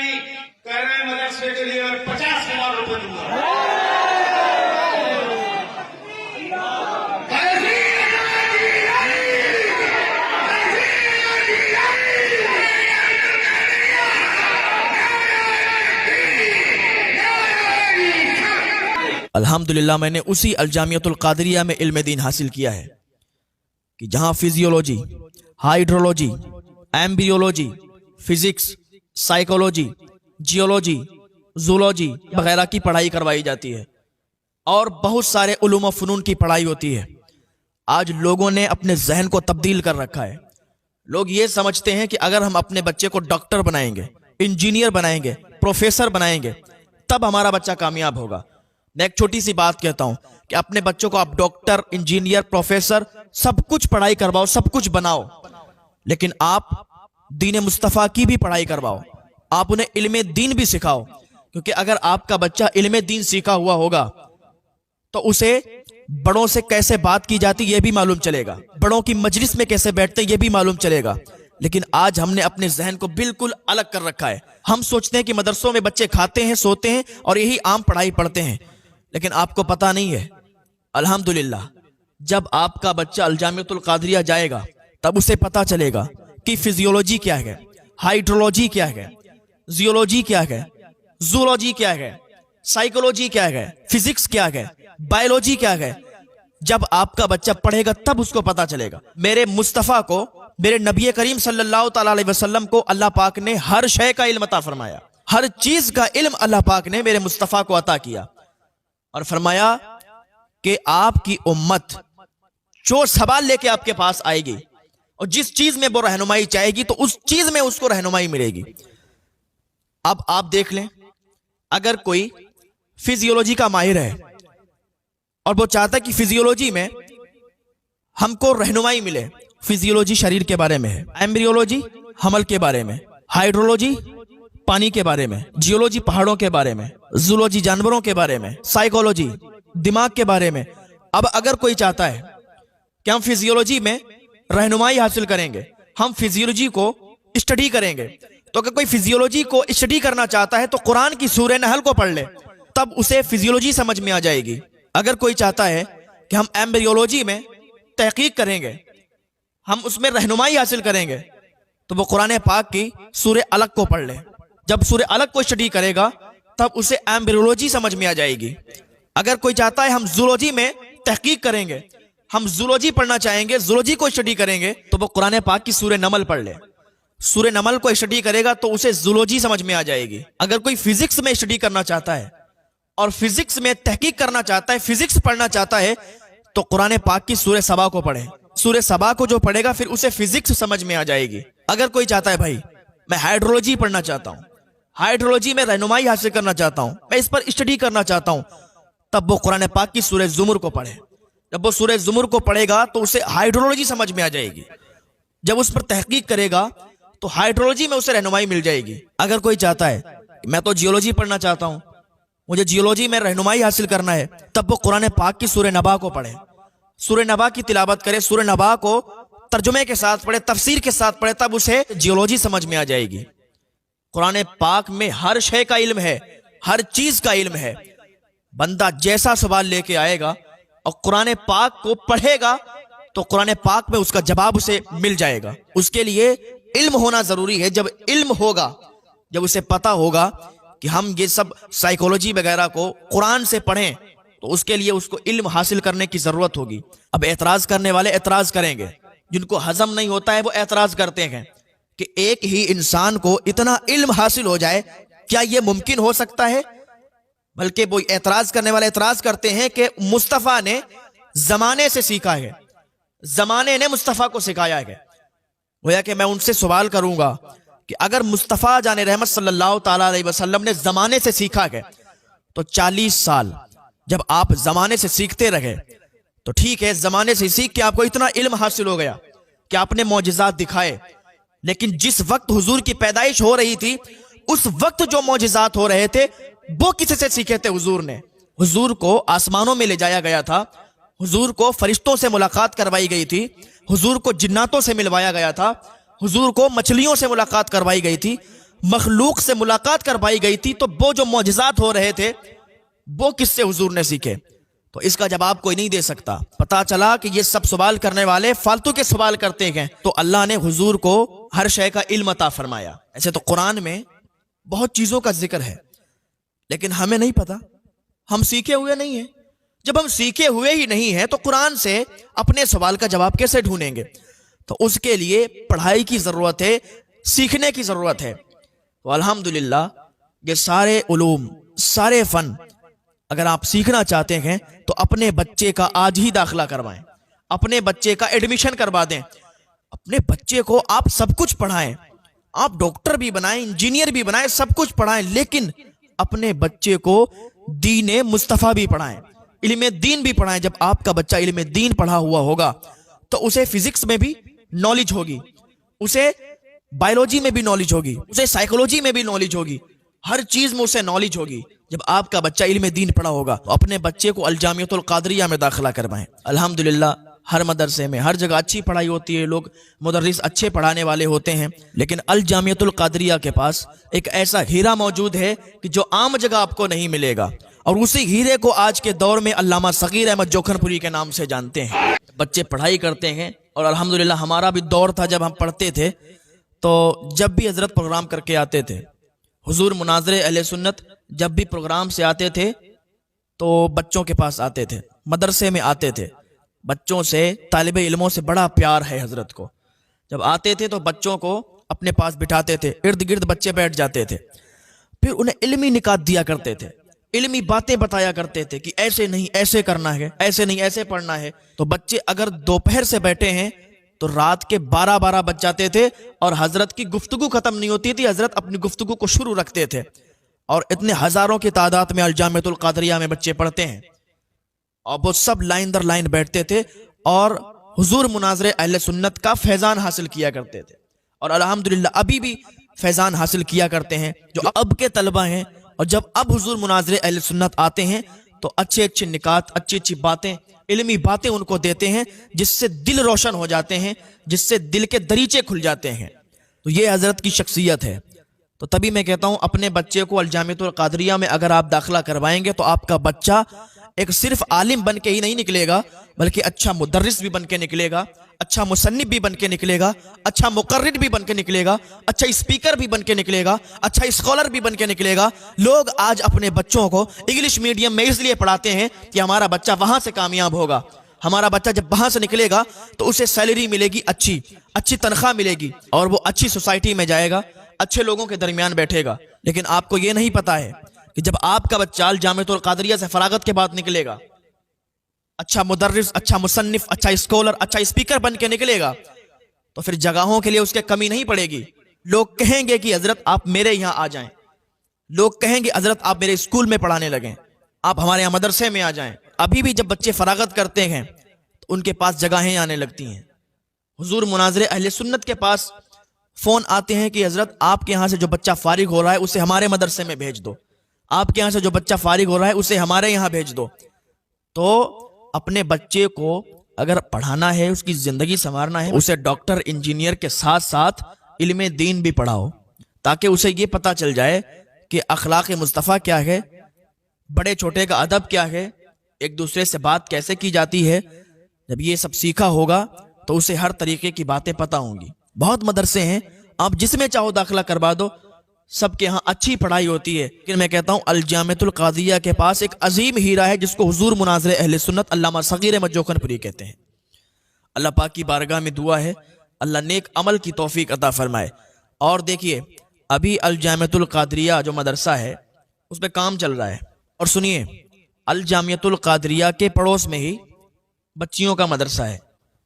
नहीं, कह रहे हैं मदरसे के लिए 50,000 रुपए दूंगा। अल्हम्दुलिल्लाह मैंने उसी अलजामियतुल कादरिया में इल्म दीन हासिल किया है कि जहाँ physiology, hydrology, embryology, physics, psychology, geology, zoology वगैरह की पढ़ाई करवाई जाती है और बहुत सारे उलूम व फ़नून की पढ़ाई होती है। आज लोगों ने अपने जहन को तब्दील कर रखा है। लोग ये समझते हैं कि अगर हम अपने बच्चे को डॉक्टर बनाएंगे, इंजीनियर बनाएंगे, प्रोफेसर बनाएंगे, तब हमारा बच्चा कामयाब होगा। मैं एक छोटी सी बात कहता हूं कि अपने बच्चों को आप डॉक्टर, इंजीनियर, प्रोफेसर सब कुछ पढ़ाई करवाओ, सब कुछ बनाओ, लेकिन आप दीन मुस्तफ़ा की भी पढ़ाई करवाओ, आप उन्हें इल्म दीन भी सिखाओ। क्योंकि अगर आपका बच्चा इल्म दीन सीखा हुआ होगा तो उसे बड़ों से कैसे बात की जाती ये भी मालूम चलेगा, बड़ों की मजलिस में कैसे बैठते ये भी मालूम चलेगा। लेकिन आज हमने अपने जहन को बिल्कुल अलग कर रखा है। हम सोचते हैं कि मदरसों में बच्चे खाते हैं, सोते हैं और यही आम पढ़ाई पढ़ते हैं, लेकिन आपको पता नहीं है। अल्हम्दुलिल्लाह जब आपका बच्चा अलजामियतुल कादरिया जाएगा तब उसे पता चलेगा कि फिजियोलॉजी क्या है, हाइड्रोलॉजी क्या है, जियोलॉजी क्या है, जूलॉजी क्या है, साइकोलॉजी क्या है, फिजिक्स क्या है, बायोलॉजी क्या है। जब आपका बच्चा पढ़ेगा तब उसको पता चलेगा। मेरे मुस्तफ़ा को, मेरे नबी करीम सल्लल्लाहु तआला अलैहि वसल्लम को अल्लाह पाक ने हर शय का इल्म अता फरमाया, हर चीज का इल्म अल्लाह पाक ने मेरे मुस्तफ़ा को अता किया और फरमाया कि आपकी उम्मत जो सवाल लेके आपके पास आएगी और जिस चीज में वो रहनुमाई चाहेगी तो उस चीज में उसको रहनुमाई मिलेगी। अब आप देख लें, अगर कोई फिजियोलॉजी का माहिर है और वो चाहता है कि फिजियोलॉजी में हमको रहनुमाई मिले, फिजियोलॉजी शरीर के बारे में है, एम्ब्रियोलॉजी हमल के बारे में, हाइड्रोलॉजी पानी के बारे में, जियोलॉजी पहाड़ों के बारे में, जूलॉजी जानवरों के बारे में, साइकोलॉजी दिमाग के बारे में। अब अगर कोई चाहता है कि हम फिजियोलॉजी में रहनुमाई हासिल करेंगे, हम फिजियोलॉजी को स्टडी करेंगे, तो अगर कोई फिजियोलॉजी को स्टडी करना चाहता है तो कुरान की सूरह नहल को पढ़ ले, तब उसे फिजियोलॉजी समझ में आ जाएगी। अगर कोई चाहता है कि हम एम्ब्रियोलॉजी में तहकीक करेंगे, हम उसमें रहनुमाई हासिल करेंगे, तो वो कुरान पाक की सूरह अलग को पढ़ ले। जब सूरह अलग को स्टडी करेगा तब उसे एम्ब्रियोलॉजी समझ में आ जाएगी। अगर कोई चाहता है हम जूलॉजी में तहकीक करेंगे, हम जूलॉजी पढ़ना चाहेंगे, जूलॉजी को स्टडी करेंगे, तो वो कुरान पाक की सूरह नमल पढ़ ले। सूरह नमल को स्टडी करेगा तो उसे जूलॉजी समझ में आ जाएगी। अगर कोई फिजिक्स में स्टडी करना चाहता है और फिजिक्स में तहकीक करना चाहता है, फिजिक्स पढ़ना चाहता है, तो कुरान पाक की सूरह सबा को पढ़े। सूरह सबा को जो पढ़ेगा फिर उसे फिजिक्स समझ में आ जाएगी। अगर कोई चाहता है भाई मैं हाइड्रोलॉजी पढ़ना चाहता हूं, हाइड्रोलॉजी में रहनुमाई हासिल करना चाहता हूं, मैं इस पर स्टडी करना चाहता हूं, तब वो कुरान पाक की सूरह ज़ुमर को पढ़े। जब वो सूरह ज़ुमर को पढ़ेगा तो उसे हाइड्रोलॉजी समझ में आ जाएगी। जब उस पर तहकीक करेगा तो हाइड्रोलॉजी में उसे रहनुमाई मिल जाएगी। अगर कोई चाहता है मैं तो जियोलॉजी पढ़ना चाहता हूं, मुझे जियोलॉजी में रहनुमाई हासिल करना है, तब वो कुरान पाक की सूरह नबा को पढ़े, सूरह नबा की तिलावत करे, सूरह नबा को तर्जुमे के साथ पढ़े, तफसीर के साथ पढ़े, तब उसे जियोलॉजी समझ में आ जाएगी। कुरान पाक में हर शय का इल्म है, हर चीज का इल्म है। बंदा जैसा सवाल लेके आएगा और कुरान पाक को पढ़ेगा तो कुरान पाक में उसका जवाब उसे मिल जाएगा। उसके लिए इल्म होना जरूरी है। जब इल्म होगा, जब उसे पता होगा कि हम ये सब साइकोलॉजी वगैरह को कुरान से पढ़ें, तो उसके लिए उसको इल्म हासिल करने की जरूरत होगी। अब एतराज करने वाले एतराज करेंगे, जिनको हजम नहीं होता है वो एतराज करते हैं कि एक ही इंसान को इतना इल्म हासिल हो जाए, क्या यह मुमकिन हो सकता है? बल्कि वो एतराज करने वाले एतराज करते हैं कि मुस्तफ़ा ने जमाने से सीखा है, जमाने ने मुस्तफ़ा को सिखाया है। गोया कि मैं उनसे सवाल करूंगा कि अगर मुस्तफ़ा जाने रहमत सल्लल्लाहु ताला अलैहि वसल्लम ने जमाने से सीखा है तो 40 साल जब आप जमाने से सीखते रहे तो ठीक है, जमाने से सीख के आपको इतना इल्म हासिल हो गया कि आपने मौजिज़ात दिखाए, लेकिन जिस वक्त हुजूर की पैदाइश हो रही थी उस वक्त जो मौजिज़ात हो रहे थे वो किसी से सीखे थे? हुजूर ने। हुजूर को आसमानों में ले जाया गया था, हुजूर को फरिश्तों से मुलाकात करवाई गई थी, हुजूर को जिन्नातों से मिलवाया गया था, हुजूर को मछलियों से मुलाकात करवाई गई थी, मखलूक से मुलाकात करवाई गई थी, तो वो जो मौजज़ात हो रहे थे वो किससे हुजूर ने सीखे? तो इसका जवाब कोई नहीं दे सकता। पता चला कि ये सब सवाल करने वाले फालतू के सवाल करते हैं, तो अल्लाह ने हुजूर को हर शय का इल्म अता फरमाया। ऐसे तो कुरान में बहुत चीजों का जिक्र है, लेकिन हमें नहीं पता, हम सीखे हुए नहीं हैं। जब हम सीखे हुए ही नहीं हैं तो कुरान से अपने सवाल का जवाब कैसे ढूंढेंगे? तो उसके लिए पढ़ाई की जरूरत है, सीखने की जरूरत है। तो अल्हम्दुलिल्लाह ये सारे उलूम, सारे फन अगर आप सीखना चाहते हैं तो अपने बच्चे का आज ही दाखिला करवाएं, अपने बच्चे का एडमिशन करवा दें, अपने बच्चे को आप सब कुछ पढ़ाएं, आप डॉक्टर भी बनाएं, इंजीनियर भी बनाएं, सब कुछ पढ़ाएं, लेकिन अपने बच्चे को दीन मुस्तफ़ा भी पढ़ाएं, इल्म दीन भी पढ़ाएं। जब आपका बच्चा इल्म दीन पढ़ा हुआ होगा तो उसे फिजिक्स में भी नॉलेज होगी, उसे बायोलॉजी में भी नॉलेज होगी, उसे साइकोलॉजी में भी नॉलेज होगी, हर चीज में उसे नॉलेज होगी। जब आपका बच्चा इल्म दीन पढ़ा होगा तो अपने बच्चे को अल जामियतुल कादरिया में दाखिला करवाएं। अल्हम्दुलिल्लाह हर मदरसे में, हर जगह अच्छी पढ़ाई होती है, लोग मुदर्रिस अच्छे पढ़ाने वाले होते हैं, लेकिन अल जामियतुल कादरिया के पास एक ऐसा हीरा मौजूद है कि जो आम जगह आपको नहीं मिलेगा, और उसी हीरे को आज के दौर में अल्लामा सगीर अहमद जोखनपुरी के नाम से जानते हैं। बच्चे पढ़ाई करते हैं, और अल्हम्दुलिल्लाह हमारा भी दौर था जब हम पढ़ते थे, तो जब भी हजरत प्रोग्राम करके आते थे, हुजूर मुनाज़रे अहले सुन्नत जब भी प्रोग्राम से आते थे तो बच्चों के पास आते थे, मदरसे में आते थे, बच्चों से, तालिबे इल्मों से बड़ा प्यार है हजरत को। जब आते थे तो बच्चों को अपने पास बिठाते थे, इर्द गिर्द बच्चे बैठ जाते थे, फिर उन्हें इल्मी निकात दिया करते थे, इल्मी बातें बताया करते थे कि ऐसे नहीं ऐसे करना है, ऐसे नहीं ऐसे पढ़ना है। तो बच्चे अगर दोपहर से बैठे हैं तो रात के 12-12 बज जाते थे और हजरत की गुफ्तगू खत्म नहीं होती थी, हजरत अपनी गुफ्तगू को शुरू रखते थे, और इतने हजारों की तादाद में अल जामियतुल कादरिया में बच्चे पढ़ते हैं, और वो सब लाइन दर लाइन बैठते थे और हुजूर मुनाज़रे अहले सुन्नत का फैजान हासिल किया करते थे। और अल्हम्दुलिल्लाह अभी भी फैजान हासिल किया करते हैं जो अब के तलबा हैं। और जब अब हुजूर मुनाज़रे अहले सुन्नत आते हैं तो अच्छे अच्छे निकात, अच्छी अच्छी बातें, इल्मी बातें उनको देते हैं, जिससे दिल रोशन हो जाते हैं, जिससे दिल के दरीचे खुल जाते हैं। तो ये हजरत की शख्सियत है। तो तभी मैं कहता हूं अपने बच्चे को अल जामियतुल कादरिया में अगर आप दाखिला करवाएंगे तो आपका बच्चा एक सिर्फ आलिम बन के ही नहीं निकलेगा, बल्कि अच्छा मुदर्रिस भी बन के निकलेगा, अच्छा मुसन्निफ भी बन के निकलेगा, अच्छा मुकर्रिर भी बन के निकलेगा, अच्छा स्पीकर भी बन के निकलेगा, अच्छा स्कॉलर भी बन के निकलेगा। लोग आज अपने बच्चों को इंग्लिश मीडियम में इसलिए पढ़ाते हैं कि हमारा बच्चा वहां से कामयाब होगा, हमारा बच्चा जब वहां से निकलेगा तो उसे सैलरी मिलेगी, अच्छी अच्छी तनख्वाह मिलेगी, और वो अच्छी सोसाइटी में जाएगा, अच्छे लोगों के दरमियान बैठेगा। लेकिन आपको ये नहीं पता है कि जब आपका बच्चा अल जामियतुल कादरिया से फरागत के बाद निकलेगा, अच्छा मुदर्रिस, अच्छा मुसन्निफ, अच्छा स्कॉलर, अच्छा स्पीकर बन के निकलेगा, तो फिर जगहों के लिए उसके कमी नहीं पड़ेगी। लोग कहेंगे कि हजरत आप मेरे यहाँ आ जाएं, लोग कहेंगे हजरत आप मेरे स्कूल में पढ़ाने लगें, आप हमारे यहाँ मदरसे में आ जाएं। अभी भी जब बच्चे फरागत करते हैं तो उनके पास जगहें आने लगती हैं। हुजूर मुनाज़रे अहले सुन्नत के पास फोन आते हैं कि हजरत आपके यहाँ से जो बच्चा फारिग हो रहा है उसे हमारे मदरसे में भेज दो, आपके यहाँ से जो बच्चा फारिग हो रहा है उसे हमारे यहाँ भेज दो। तो अपने बच्चे को अगर पढ़ाना है, उसकी जिंदगी संवारना है, उसे डॉक्टर इंजीनियर के साथ साथ इल्म दीन भी पढ़ाओ, ताकि उसे ये पता चल जाए कि अखलाक मुस्तफ़ा क्या है, बड़े छोटे का अदब क्या है, एक दूसरे से बात कैसे की जाती है। जब ये सब सीखा होगा तो उसे हर तरीके की बातें पता होंगी। बहुत मदरसे हैं, आप जिसमें चाहो दाखिला करवा दो, सबके यहाँ अच्छी पढ़ाई होती है, लेकिन मैं कहता हूँ अल जामियतुल कादरिया के पास एक अजीम हीरा है जिसको हुजूर मुनाज़रे अहले सुन्नत अल्लामा सगीर अहमद जोखनपुरी कहते हैं। अल्लाह पाक की बारगाह में दुआ है अल्लाह नेक अमल की तौफीक अता फरमाए। और देखिए अभी अल जामियतुल कादरिया जो मदरसा है उस पर काम चल रहा है, और सुनिए अल जामियतुल कादरिया के पड़ोस में ही बच्चियों का मदरसा है,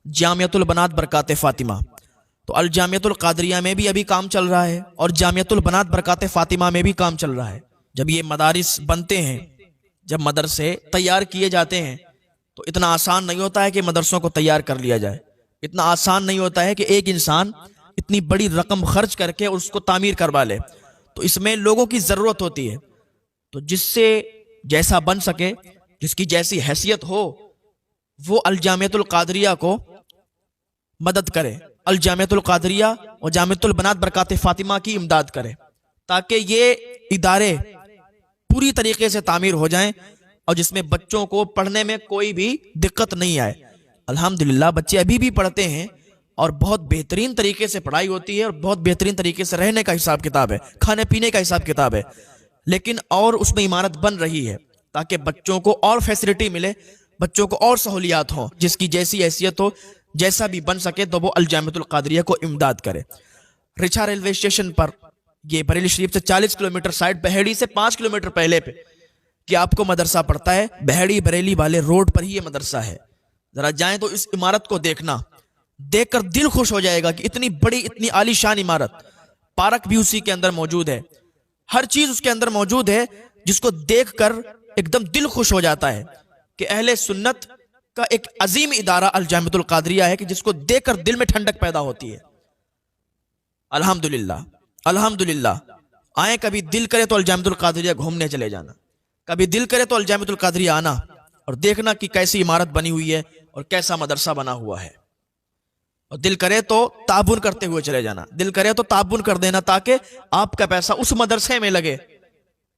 जामियतुल बनात बरकात फातिमा। तो अल जामियतुल कादरिया में भी अभी काम चल रहा है, और जामियतुल बनात बरकात फातिमा में भी काम चल रहा है। जब ये मदारिस बनते हैं, जब मदरसे तैयार किए जाते हैं, तो इतना आसान नहीं होता है कि मदरसों को तैयार कर लिया जाए, इतना आसान नहीं होता है कि एक इंसान इतनी बड़ी रकम खर्च करके उसको तामीर करवा ले। तो इसमें लोगों की जरूरत होती है, तो जिससे जैसा बन सके, जिसकी जैसी हैसियत हो, वो अल जामियतुल कादरिया को मदद करे, अल जामियतुल कादरिया और जामियतुल बनात बरकात फातिमा की इमदाद करे। تاکہ یہ ادارے پوری طریقے سے تعمیر ہو جائیں اور جس میں بچوں کو پڑھنے میں کوئی بھی دقت نہیں آئے. الحمدللہ بچے ابھی بھی پڑھتے ہیں اور بہت بہترین طریقے سے پڑھائی ہوتی ہے اور بہت بہترین طریقے سے رہنے کا حساب کتاب ہے, کھانے پینے کا حساب کتاب ہے. لیکن اور اس میں عمارت بن رہی ہے تاکہ بچوں کو اور فیسلٹی ملے, بچوں کو اور سہولیات ہوں, جس کی جیسی حیثیت ہو, جیسا بھی بن سکے تو وہ الجامعۃ القادریہ کو امداد کرے. رچھا ریلوے اسٹیشن پر, یہ بریلی شریف سے 40 کلومیٹر سائڈ, بہیڑی سے 5 کلومیٹر پہلے پہ کہ آپ کو مدرسہ پڑتا ہے, بہیڑی بریلی والے روڈ پر ہی یہ مدرسہ ہے. ذرا جائیں تو اس عمارت کو دیکھنا, دیکھ کر دل خوش ہو جائے گا کہ اتنی بڑی اتنی عالی شان عمارت. پارک بھی اسی کے اندر موجود ہے, ہر چیز اس کے اندر موجود ہے جس کو دیکھ کر ایک دم دل خوش ہو جاتا ہے کہ اہل سنت کا ایک عظیم ادارہ الجامعۃ القادریہ ہے کہ جس کو دیکھ کر دل میں ٹھنڈک پیدا ہوتی ہے. الحمدللہ الحمدللہ. آئیں کبھی دل کرے تو الجامعۃ القادریہ گھومنے چلے جانا, کبھی دل کرے تو الجامعۃ القادریہ آنا اور دیکھنا کہ کیسی عمارت بنی ہوئی ہے اور کیسا مدرسہ بنا ہوا ہے. اور دل کرے تو تعاون کرتے ہوئے چلے جانا, دل کرے تو تعاون کر دینا تاکہ آپ کا پیسہ اس مدرسے میں لگے,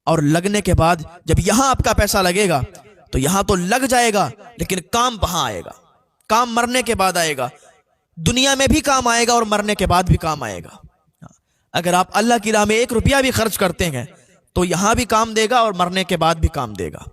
اور لگنے کے بعد جب یہاں آپ کا پیسہ لگے گا تو یہاں تو لگ جائے گا, لیکن کام وہاں آئے گا, کام مرنے کے بعد آئے گا. دنیا میں بھی کام آئے گا اور مرنے کے بعد بھی کام آئے گا. اگر آپ اللہ کی راہ میں 1 روپیہ بھی خرچ کرتے ہیں تو یہاں بھی کام دے گا اور مرنے کے بعد بھی کام دے گا.